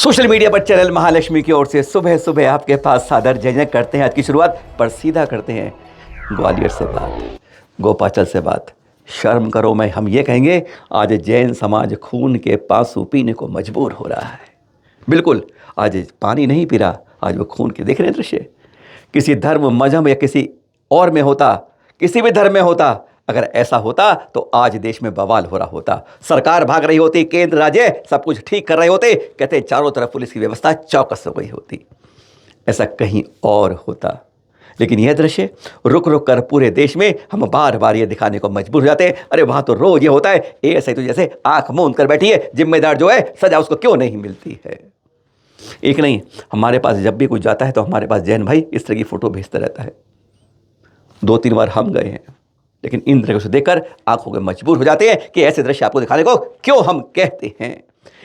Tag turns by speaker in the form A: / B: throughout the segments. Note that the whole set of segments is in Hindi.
A: सोशल मीडिया पर चैनल महालक्ष्मी की ओर से सुबह सुबह आपके पास सादर जय करते हैं। आज की शुरुआत पर सीधा करते हैं ग्वालियर से बात, गोपाचल से बात। शर्म करो, मैं हम ये कहेंगे आज जैन समाज खून के पांसू पीने को मजबूर हो रहा है। बिल्कुल, आज पानी नहीं पी रहा, आज वो खून के देख रहे हैं दृश्य। किसी धर्म मजहब या किसी और में होता, किसी भी धर्म में होता, अगर ऐसा होता तो आज देश में बवाल हो रहा होता, सरकार भाग रही होती, केंद्र राज्य सब कुछ ठीक कर रहे होते, कहते चारों तरफ पुलिस की व्यवस्था चौकस हो गई होती, ऐसा कहीं और होता। लेकिन यह दृश्य रुक रुक कर पूरे देश में हम बार बार ये दिखाने को मजबूर हो जाते हैं। अरे वहाँ तो रोज ये होता है, ऐसे तो जैसे आंख मूंद कर बैठी है, जिम्मेदार जो है सजा उसको क्यों नहीं मिलती है। एक नहीं, हमारे पास जब भी कुछ जाता है तो हमारे पास जैन भाई इस तरह की फ़ोटो भेजता रहता है। 2-3 बार हम गए हैं, लेकिन इन दृश्यों को देखकर आंखों के मजबूर हो जाते हैं कि ऐसे दृश्य आपको दिखाने को क्यों हम कहते हैं।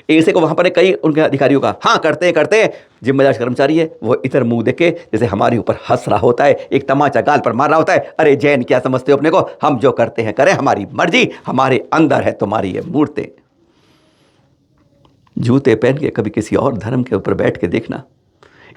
A: ऐसे को वहाँ पर कई उनके अधिकारियों का हाँ करते करते जिम्मेदार कर्मचारी है, वो इधर मुंह देख के जैसे हमारे ऊपर हंस रहा होता है, एक तमाचा गाल पर मार रहा होता है। अरे जैन क्या समझते हो अपने को, हम जो करते हैं करें, हमारी मर्जी, हमारे अंदर है तुम्हारी ये मूर्तें। जूते पहन के कभी किसी और धर्म के ऊपर बैठ के देखना,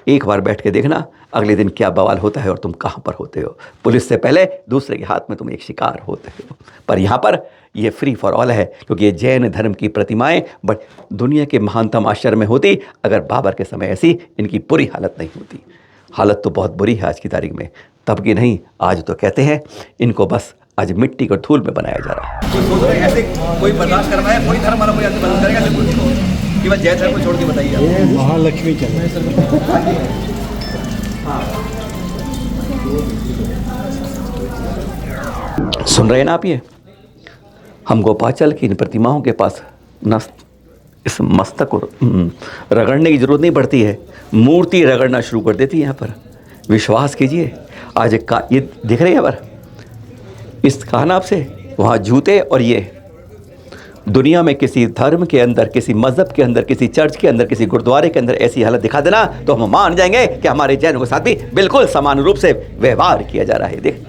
A: एक बार बैठ के देखना, अगले दिन क्या बवाल होता है और तुम कहाँ पर होते हो। पुलिस से पहले दूसरे के हाथ में तुम एक शिकार होते हो। पर यहाँ पर ये फ्री फॉर ऑल है, क्योंकि ये जैन धर्म की प्रतिमाएं बट दुनिया के महानतम आश्चर्य में होती अगर बाबर के समय ऐसी इनकी बुरी हालत नहीं होती। हालत तो बहुत बुरी है आज की तारीख में, तब की नहीं, आज तो कहते हैं इनको बस आज मिट्टी को धूल में बनाया जा रहा है। ऐसे कोई बर्दाश्त कर पाए, कोई धर्म वाला कोई ऐसे बर्दाश्त करेगा कि बस जैन धर्म को छोड़ के बताइए।
B: ये महालक्ष्मी चल
A: सुन रहे हैं ना आप, ये हम गोपाचल की इन प्रतिमाओं के पास न इस मस्तक को रगड़ने की जरूरत नहीं पड़ती है, मूर्ति रगड़ना शुरू कर देती है। यहाँ पर विश्वास कीजिए, आज का ये दिख रहे हैं यहाँ पर, इस कहा ना आपसे, वहाँ जूते और ये दुनिया में किसी धर्म के अंदर, किसी मजहब के अंदर, किसी चर्च के अंदर, किसी गुरुद्वारे के अंदर ऐसी हालत दिखा देना तो हम मान जाएंगे कि हमारे जैनों के साथ भी बिल्कुल समान रूप से व्यवहार किया जा रहा है। देख,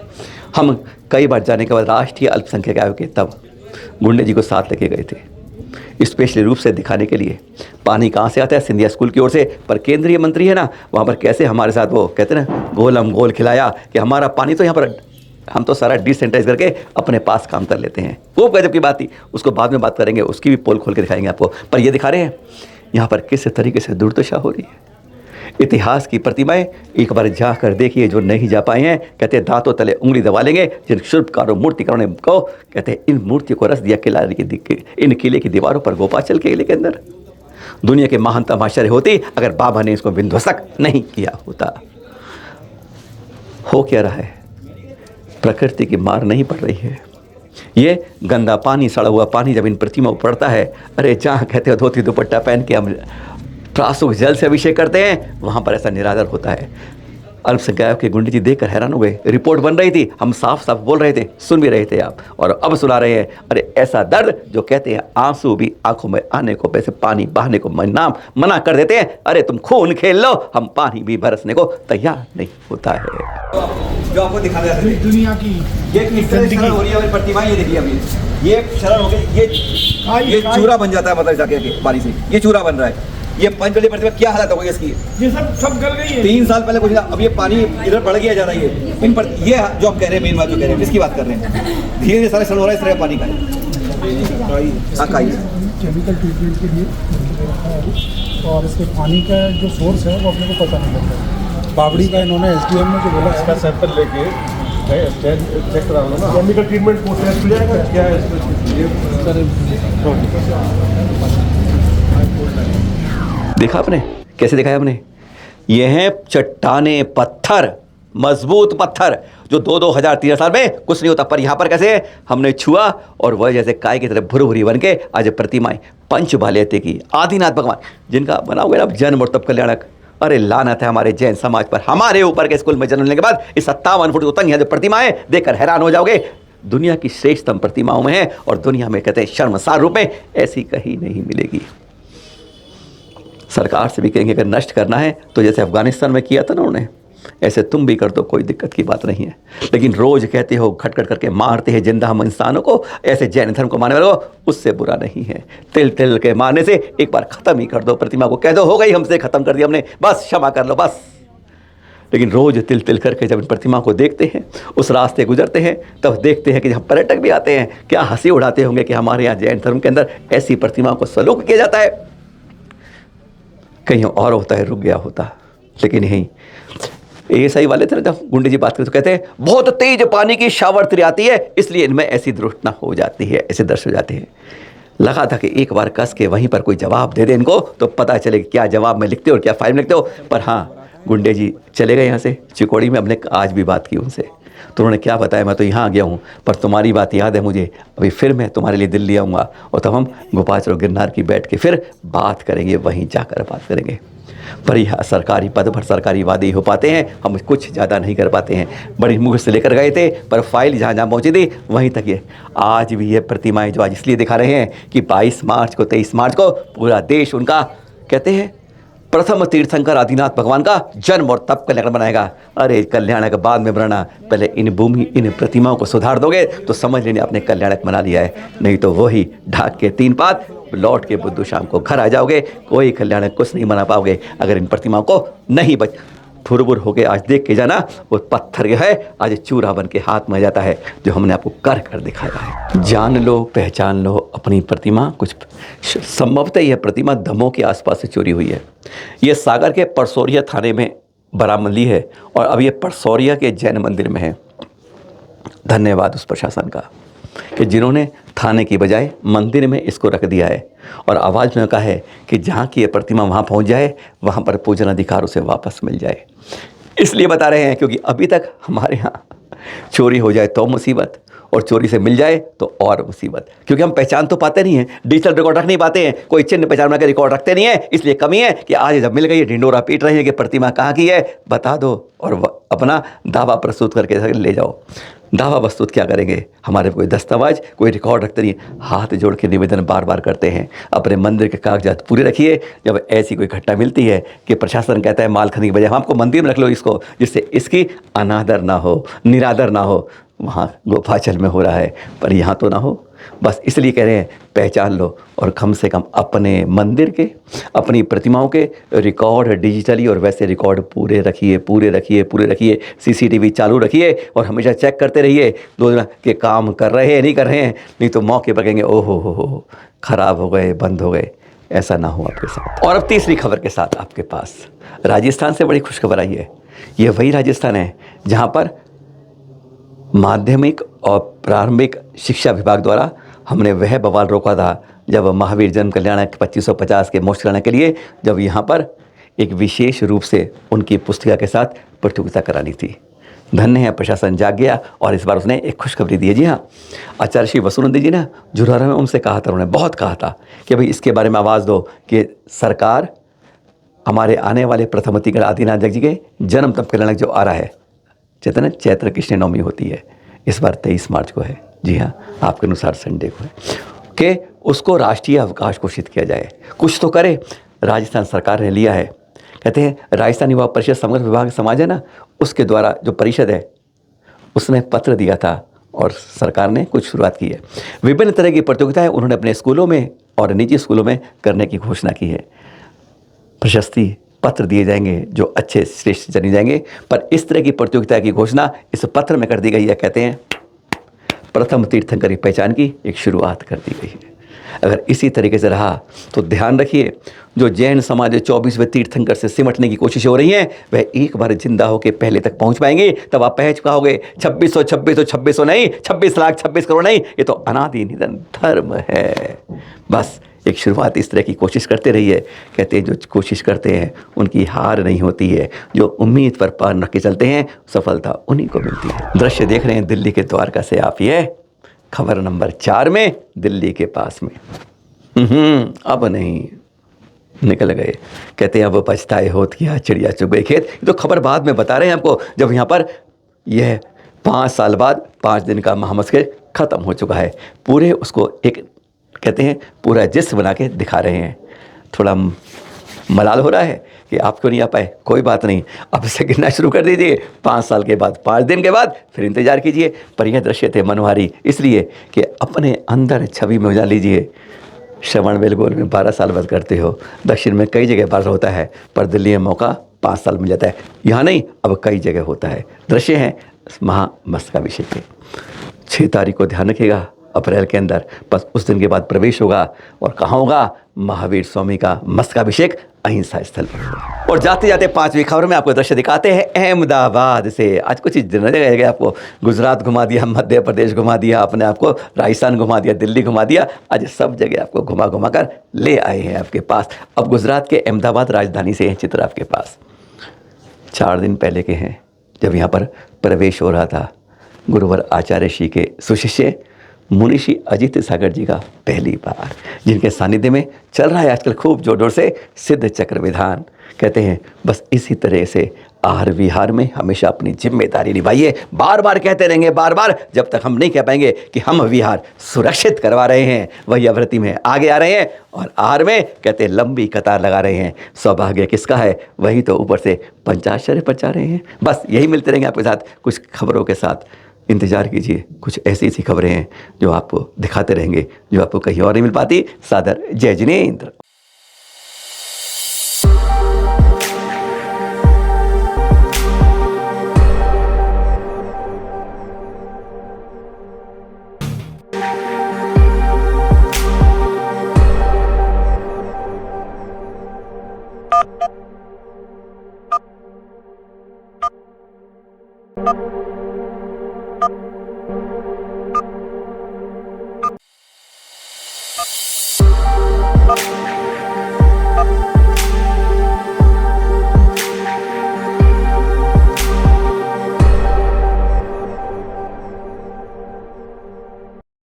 A: हम कई बार जाने के बाद राष्ट्रीय अल्पसंख्यक आयोग के तब गुंडे जी को साथ लेके गए थे, स्पेशली रूप से दिखाने के लिए पानी कहाँ से आता है, सिंधिया स्कूल की ओर से। पर केंद्रीय मंत्री है ना, वहाँ पर कैसे हमारे साथ वो कहते ना गोलम गोल खिलाया कि हमारा पानी तो यहाँ पर हम तो सारा डिसेंट्राइज करके अपने पास काम कर लेते हैं। वो गजब की बात थी, उसको बाद में बात करेंगे, उसकी भी पोल खोल के दिखाएंगे आपको। पर ये दिखा रहे हैं यहाँ पर किस तरीके से दुर्दशा हो रही है। इतिहास की प्रतिमाएं एक बार जाकर देखिए, जो नहीं जा पाए हैं कहते हैं दांतों तले उंगली दबा लेंगे। जिन शिल्पकारों मूर्तिकारों ने को कहते हैं इन मूर्तियों को रस दिया किला के इन किले की दीवारों पर, गोपाचल के किले के अंदर। दुनिया के महानतम आश्चर्य होती अगर बाबा ने इसको विध्वंसक नहीं किया होता। हो क्या रहा है, प्रकृति की मार नहीं पड़ रही है। ये गंदा पानी, सड़ा हुआ पानी जब इन प्रतिमाओं पर पड़ता है, अरे जहाँ कहते हो धोती दुपट्टा पहन के हम प्रासुक जल से अभिषेक करते हैं, वहाँ पर ऐसा निरादर होता है। अल्पसंख्यक के गुंडे जी देखकर हैरान हो गए। रिपोर्ट बन रही थी, हम साफ साफ बोल रहे थे, सुन भी रहे थे आप, और अब सुना रहे हैं। अरे ऐसा दर्द जो कहते हैं आंसू भी आंखों में आने को, वैसे पानी बहाने को मना कर देते हैं। अरे तुम खून खेल लो, हम पानी भी बरसने को तैयार नहीं होता है। जो आपको दिखा रहा है
B: दुनिया की
A: ये किस तरह शरण हो रही है, प्रतिमा ये देखिए, अभी ये शरण हो गई, ये चूरा बन जाता है, मतलब जाके बारिश से ये चूरा बन रहा है। ये पंचवटी प्रतिमा क्या हालत हो गई इसकी,
B: ये सब गल गई है।
A: 3 साल पहले कुछ, अब ये पानी इधर बढ़ गया जा रहा है। इन पर ये जो आप कह रहे हैं, मेन बात जो कह रहे हैं, इसकी बात कर रहे हैं, धीरे धीरे सारे शरण हो रहा है इस तरह पानी का।
B: केमिकल ट्रीटमेंट के लिए, और इसके पानी का जो सोर्स है वो अपने को पता नहीं लगता। बावड़ी का इन्होंने एसडीएम में जो बोला,
C: इसका सैंपल लेके चेक करा लो ना, केमिकल ट्रीटमेंट प्रोसेस हो जाएगा। क्या है
A: देखा आपने कैसे दिखाया हमने, ये हैं चट्टाने पत्थर, मजबूत पत्थर जो 2-2 हज़ार 3 साल में कुछ नहीं होता। पर यहाँ पर कैसे हमने छुआ और वह जैसे काय की तरह भुरी बन के आज प्रतिमाएं पंच भालेते की आदिनाथ भगवान जिनका बनाओगे ना जन्म और तब कल्याणक। अरे लानत है हमारे जैन समाज पर, हमारे ऊपर के स्कूल में जन्म लेने के बाद इस 57 फुट उतंग जो प्रतिमाएं देखकर हैरान हो जाओगे। दुनिया की श्रेष्ठतम प्रतिमाओं में है और दुनिया में कहते हैं शर्मसार रूप में ऐसी कहीं नहीं मिलेगी। सरकार से भी कहेंगे अगर नष्ट करना है तो जैसे अफगानिस्तान में किया था ना उन्होंने, ऐसे तुम भी कर दो, कोई दिक्कत की बात नहीं है। लेकिन रोज़ कहते हो, खटखट करके मारते हैं जिंदा हम इंसानों को, ऐसे जैन धर्म को मानने वालों को, उससे बुरा नहीं है। तिल तिल के मारने से एक बार ख़त्म ही कर दो प्रतिमा को, कह दो हो गई हमसे, ख़त्म कर दिया हमने, बस क्षमा कर लो बस। लेकिन रोज़ तिल तिल करके जब इन प्रतिमा को देखते हैं, उस रास्ते गुजरते हैं, तब देखते हैं कि जब पर्यटक भी आते हैं, क्या हंसी उड़ाते होंगे कि हमारे यहाँ जैन धर्म के अंदर ऐसी प्रतिमा को सलूक किया जाता है। कहीं और होता है, रुक गया होता, लेकिन यहीं ASI वाले थे ना, जब गुंडे जी बात करते तो कहते हैं बहुत तेज पानी की शावर्ती आती है, इसलिए इनमें ऐसी दुर्घटना हो जाती है, ऐसे दर्श हो जाते हैं। लगा था कि एक बार कस के वहीं पर कोई जवाब दे दे इनको, तो पता चले कि क्या जवाब में लिखते हो और क्या फाइल में लिखते हो। पर हाँ, गुंडे जी चले गए यहाँ से चिकोड़ी में। हमने आज भी बात की उनसे, तो उन्होंने क्या बताया, मैं तो यहाँ आ गया हूँ, पर तुम्हारी बात याद है मुझे, अभी फिर मैं तुम्हारे लिए दिल्ली आऊँगा और तब हम गोपाचल गिरनार की बैठ के फिर बात करेंगे, वहीं जाकर बात करेंगे। पर यह सरकारी पद पर सरकारी वादे हो पाते हैं, हम कुछ ज़्यादा नहीं कर पाते हैं। बड़ी मुख से लेकर गए थे, पर फाइल जहाँ जहाँ पहुँची थी वहीं तक ये। आज भी ये प्रतिमाएँ जो आज इसलिए दिखा रहे हैं कि 22 मार्च को 23 मार्च को पूरा देश उनका, कहते हैं प्रथम तीर्थंकर आदिनाथ भगवान का जन्म और तब कल्याण बनाएगा। अरे कल्याणक बाद में बनाना, पहले इन भूमि इन प्रतिमाओं को सुधार दोगे तो समझ लेने आपने कल्याणक बना लिया है। नहीं तो वही ढाक के 3 पात लौट के बुद्धू शाम को घर आ जाओगे, कोई कल्याणक कुछ नहीं बना पाओगे अगर इन प्रतिमाओं को नहीं बच। फुरबुर होके आज देख के जाना, वो पत्थर है आज चूरा बन के हाथ में जाता है, जो हमने आपको कर कर दिखाया है। जान लो, पहचान लो अपनी प्रतिमा। कुछ संभवतः यह प्रतिमा दमोह के आसपास से चोरी हुई है। ये सागर के परसौरिया थाने में बरामद ली है और अब ये परसौरिया के जैन मंदिर में है। धन्यवाद उस प्रशासन का कि जिन्होंने थाने की बजाय मंदिर में इसको रख दिया है और आवाज़ में कहा है कि जहाँ की ये प्रतिमा वहाँ पहुँच जाए, वहाँ पर पूजन अधिकार उसे वापस मिल जाए। इसलिए बता रहे हैं क्योंकि अभी तक हमारे यहाँ चोरी हो जाए तो मुसीबत, और चोरी से मिल जाए तो और मुसीबत, क्योंकि हम पहचान तो पाते नहीं हैं, डिजिटल रिकॉर्ड रख नहीं पाते हैं, कोई चिन्ह पहचान बना के रिकॉर्ड रखते नहीं है। इसलिए कमी है कि आज जब मिल गई ढिंडोरा पीट रही है कि प्रतिमा कहाँ की है, बता दो और अपना दावा प्रस्तुत करके ले जाओ। दावा प्रस्तुत क्या करेंगे, हमारे कोई दस्तावेज कोई रिकॉर्ड रखते नहीं। हाथ जोड़ के निवेदन बार बार करते हैं, अपने मंदिर के कागजात पूरे रखिए। जब ऐसी कोई घटना मिलती है कि प्रशासन कहता है माल खरीदने की बजाय हम आपको मंदिर में रख लो इसको, जिससे इसकी अनादर ना हो, निरादर ना हो, वहाँ गोपाचल में हो रहा है पर यहाँ तो ना हो। बस इसलिए कह रहे हैं पहचान लो और कम से कम अपने मंदिर के, अपनी प्रतिमाओं के रिकॉर्ड डिजिटली और वैसे रिकॉर्ड पूरे रखिए, पूरे रखिए, पूरे रखिए। CCTV चालू रखिए और हमेशा चेक करते रहिए 2 दिन के काम कर रहे हैं नहीं कर रहे हैं, नहीं तो मौके पर कहेंगे ओहो हो ख़राब हो गए, बंद हो गए। ऐसा ना हो आपके साथ। और अब तीसरी खबर के साथ आपके पास राजस्थान से बड़ी खुशखबर आई है। ये वही राजस्थान है जहाँ पर माध्यमिक और प्रारंभिक शिक्षा विभाग द्वारा हमने वह बवाल रोका था जब महावीर जन्म कल्याणक 2550 के मोक्ष कराने के लिए, जब यहाँ पर एक विशेष रूप से उनकी पुस्तिका के साथ प्रतियोगिता करानी थी। धन्य है प्रशासन जाग गया और इस बार उसने एक खुशखबरी दी है। जी हाँ, आचार्य श्री वसुनंदी जी ने जुरारा में उनसे कहा था, उन्होंने बहुत कहा था कि भाई इसके बारे में आवाज़ दो कि सरकार हमारे आने वाले प्रथम तीर्थंकर आदिनाथ जी के जन्म तप कल्याणक जो आ रहा है, चैतन्य चैत्र कृष्ण नवमी होती है, इस बार 23 मार्च को है। जी हाँ, आपके अनुसार संडे को है, कि उसको राष्ट्रीय अवकाश घोषित किया जाए। कुछ तो करे। राजस्थान सरकार ने लिया है, कहते हैं राजस्थान युवा परिषद समग्र विभाग समाज है ना, उसके द्वारा जो परिषद है उसने पत्र दिया था और सरकार ने कुछ शुरुआत की है। विभिन्न तरह की प्रतियोगिताएं उन्होंने अपने स्कूलों में और निजी स्कूलों में करने की घोषणा की है। प्रशस्ति पत्र दिए जाएंगे जो अच्छे श्रेष्ठ चले जाएंगे, पर इस तरह की प्रतियोगिता की घोषणा इस पत्र में कर दी गई है। कहते हैं प्रथम तीर्थंकर की पहचान की एक शुरुआत कर दी गई है। अगर इसी तरीके से रहा तो ध्यान रखिए, जो जैन समाज 24वें तीर्थंकर से सिमटने की कोशिश हो रही है वह एक बार जिंदा होकर पहले तक पहुंच पाएंगे। तब आप पहुंच पाओगे 2600 नहीं, 26 लाख 26 करोड़ नहीं, ये तो अनादि निधन धर्म है। बस एक शुरुआत इस तरह की कोशिश करते रहिए। कहते हैं जो कोशिश करते हैं उनकी हार नहीं होती है, जो उम्मीद पर पार रख के चलते हैं सफलता उन्हीं को मिलती है। दृश्य देख रहे हैं दिल्ली के द्वारका से आप, ये खबर नंबर 4 में दिल्ली के पास में। अब नहीं, निकल गए। कहते हैं अब पछताए होत किया चिड़िया चुग गई खेत। तो खबर बाद में बता रहे हैं आपको, जब यहाँ पर यह 5 साल बाद 5 दिन का महामस्कर ख़त्म हो चुका है। पूरे उसको एक कहते हैं पूरा जिस्म बना के दिखा रहे हैं। थोड़ा मलाल हो रहा है कि आप क्यों नहीं आ पाए, कोई बात नहीं, अब से गिनना शुरू कर दीजिए। 5 साल के बाद, 5 दिन के बाद फिर इंतजार कीजिए। पर यह दृश्य थे मनोहारी, इसलिए कि अपने अंदर छवि में उजा लीजिए। श्रवण बेलगोल में 12 साल बाद करते हो, दक्षिण में कई जगह बार होता है, पर दिल्ली में मौका 5 साल मिल जाता है। यहाँ नहीं, अब कई जगह होता है। दृश्य हैं महामस्तकाभिषेक के। 6 तारीख को ध्यान रखिएगा, अप्रैल के अंदर, बस उस दिन के बाद प्रवेश होगा। और कहाँ होगा? महावीर स्वामी का मस्तकाभिषेक अहिंसा स्थल पर होगा। और जाते जाते 5वीं खबर में आपको दृश्य दिखाते हैं अहमदाबाद से। आज कुछ रहेगा, आपको गुजरात घुमा दिया, मध्य प्रदेश घुमा दिया, अपने आपको राजस्थान घुमा दिया, दिल्ली घुमा दिया, आज सब जगह आपको घुमा घुमा कर ले आए हैं आपके पास। अब गुजरात के अहमदाबाद राजधानी से हैं चित्र आपके पास। 4 दिन पहले के हैं जब यहाँ पर प्रवेश हो रहा था गुरुवर आचार्य श्री के सुशिष्य मुनिषी अजित सागर जी का पहली बार, जिनके सानिध्य में चल रहा है आजकल खूब जोर जोर से सिद्ध चक्र विधान। कहते हैं बस इसी तरह से आहार विहार में हमेशा अपनी जिम्मेदारी निभाइए। बार बार कहते रहेंगे, बार बार, जब तक हम नहीं कह पाएंगे कि हम विहार सुरक्षित करवा रहे हैं, वही आवृत्ति में आगे आ रहे हैं। और आहार में कहते हैं लंबी कतार लगा रहे हैं। सौभाग्य किसका है? वही तो ऊपर से पंचाक्षर पर जा रहे हैं। बस यही मिलते रहेंगे आपके साथ कुछ खबरों के साथ। इंतजार कीजिए, कुछ ऐसी ऐसी खबरें हैं जो आपको दिखाते रहेंगे, जो आपको कहीं और नहीं मिल पाती। सादर जय जिनेंद्र।